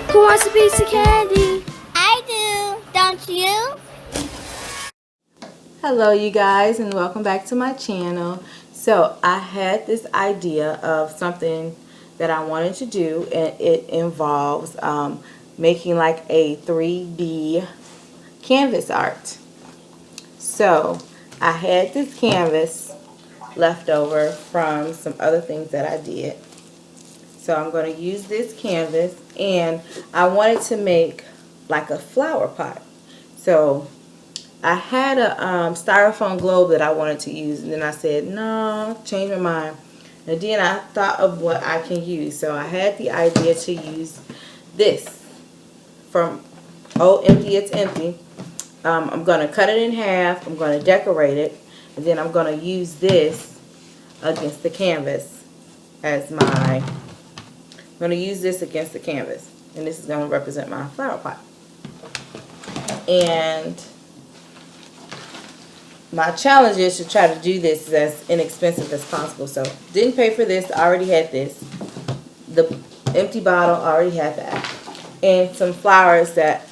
Who wants a piece of candy? I do, don't you? Hello you guys, and welcome back to my channel. So I had this idea of something that I wanted to do, and it involves making like a 3D canvas art. So I had this canvas left over from some other things that I did. So I'm going to use this canvas, and I wanted to make like a flower pot. So I had a styrofoam globe that I wanted to use, and then I said, no, change my mind. And then I thought of what I can use. So I had the idea to use this from Oh Empty It's Empty. I'm going to cut it in half. I'm going to decorate it. And then I'm going to use this against the canvas as my... I'm going to use this against the canvas. And this is going to represent my flower pot. And my challenge is to try to do this as inexpensive as possible. So didn't pay for this. I already had this. The empty bottle, I already had that. And some flowers that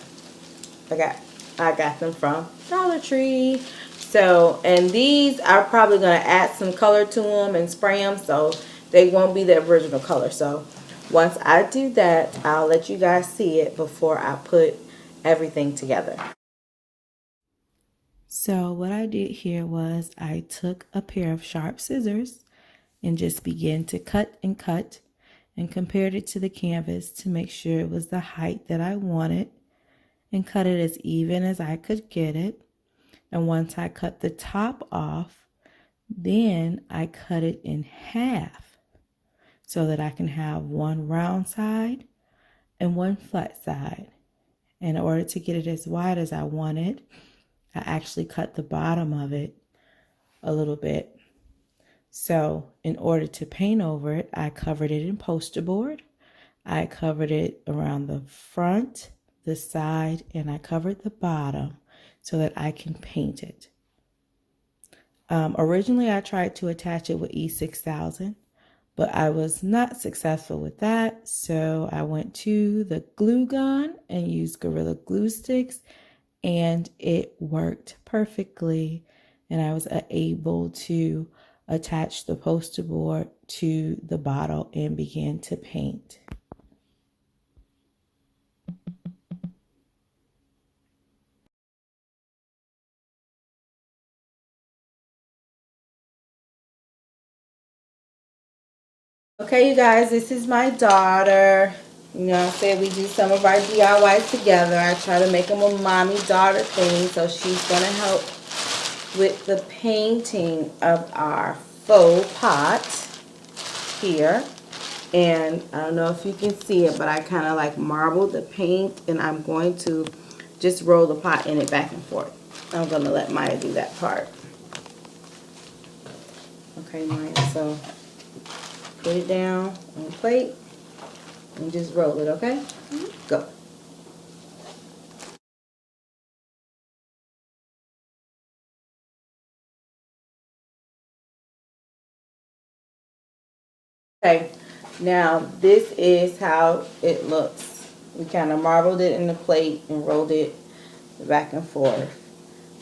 I got them from Dollar Tree. So, and these are probably going to add some color to them and spray them, so they won't be the original color. So once I do that, I'll let you guys see it before I put everything together. So what I did here was I took a pair of sharp scissors and just began to cut and compared it to the canvas to make sure it was the height that I wanted, and cut it as even as I could get it. And once I cut the top off, then I cut it in half so that I can have one round side and one flat side. In order to get it as wide as I wanted, I actually cut the bottom of it a little bit. So in order to paint over it, I covered it in poster board. I covered it around the front, the side, and I covered the bottom so that I can paint it. Originally, I tried to attach it with E6000, but I was not successful with that. So I went to the glue gun and used Gorilla Glue sticks, and it worked perfectly. And I was able to attach the poster board to the bottle and begin to paint. Okay, you guys, this is my daughter. You know, I said we do some of our DIYs together. I try to make them a mommy-daughter thing, so she's going to help with the painting of our faux pot here. And I don't know if you can see it, but I kind of like marbled the paint, and I'm going to just roll the pot in it back and forth. I'm going to let Maya do that part. Okay, Maya, so put it down on the plate and just roll it, okay? Go. Okay, now this is how it looks. We kind of marbled it in the plate and rolled it back and forth.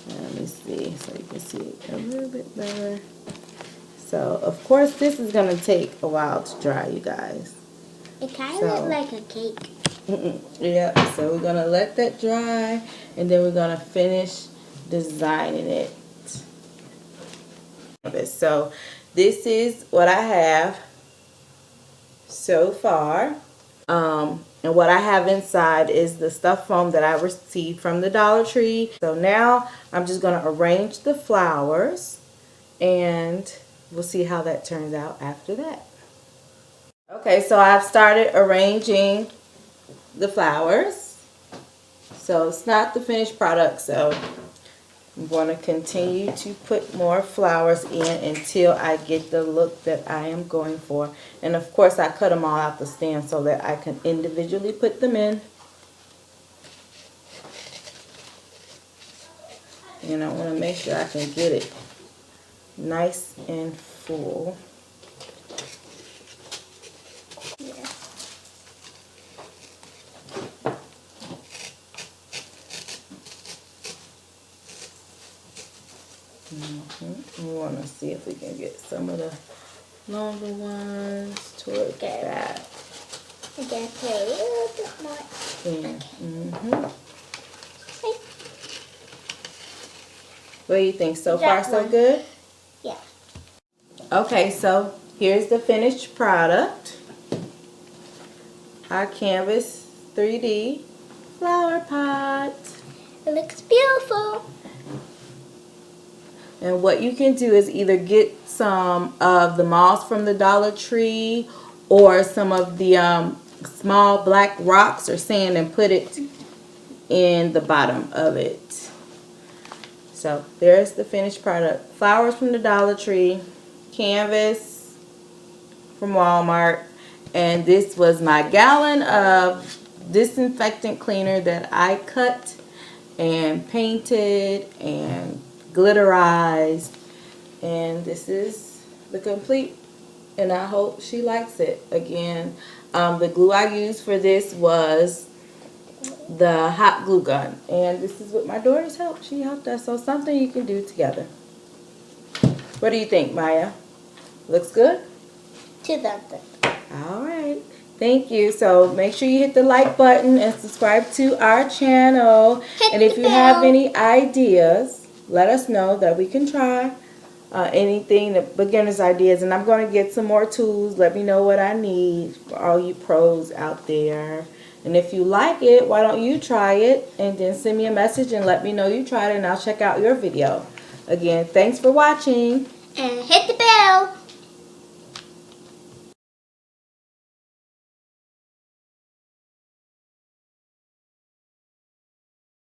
Let me see so you can see it a little bit better. So, of course, this is going to take a while to dry, you guys. It kind of looks like a cake. Yeah, so we're going to let that dry, and then we're going to finish designing it. So, this is what I have so far. And what I have inside is the stuffed foam that I received from the Dollar Tree. So now I'm just going to arrange the flowers, and we'll see how that turns out after that. Okay, so I've started arranging the flowers. So it's not the finished product, so I'm going to continue to put more flowers in until I get the look that I am going for. And of course I cut them all out the stand so that I can individually put them in. And I want to make sure I can get it nice and full. We want to see if we can get some of the longer ones toward the back. I gotta put a little bit more. Yeah. What do you think? So far, so good? Yeah. Okay, so here's the finished product. Our canvas 3D flower pot. It looks beautiful. And what you can do is either get some of the moss from the Dollar Tree or some of the small black rocks or sand and put it in the bottom of it. So there's the finished product. Flowers from the Dollar Tree, canvas from Walmart, and this was my gallon of disinfectant cleaner that I cut and painted and glitterized, and this is the complete, and I hope she likes it. Again, the glue I used for this was the hot glue gun, and this is with my daughter's help. She helped us, so something you can do together. What do you think, Maya? Looks good? To them. All right. Thank you. So make sure you hit the like button and subscribe to our channel. Hit And if the you have bell. any ideas, let us know that we can try anything, the beginner's ideas. And I'm going to get some more tools. Let me know what I need for all you pros out there. And if you like it, why don't you try it and then send me a message and let me know you tried it, and I'll check out your video. Again, thanks for watching. And hit the bell.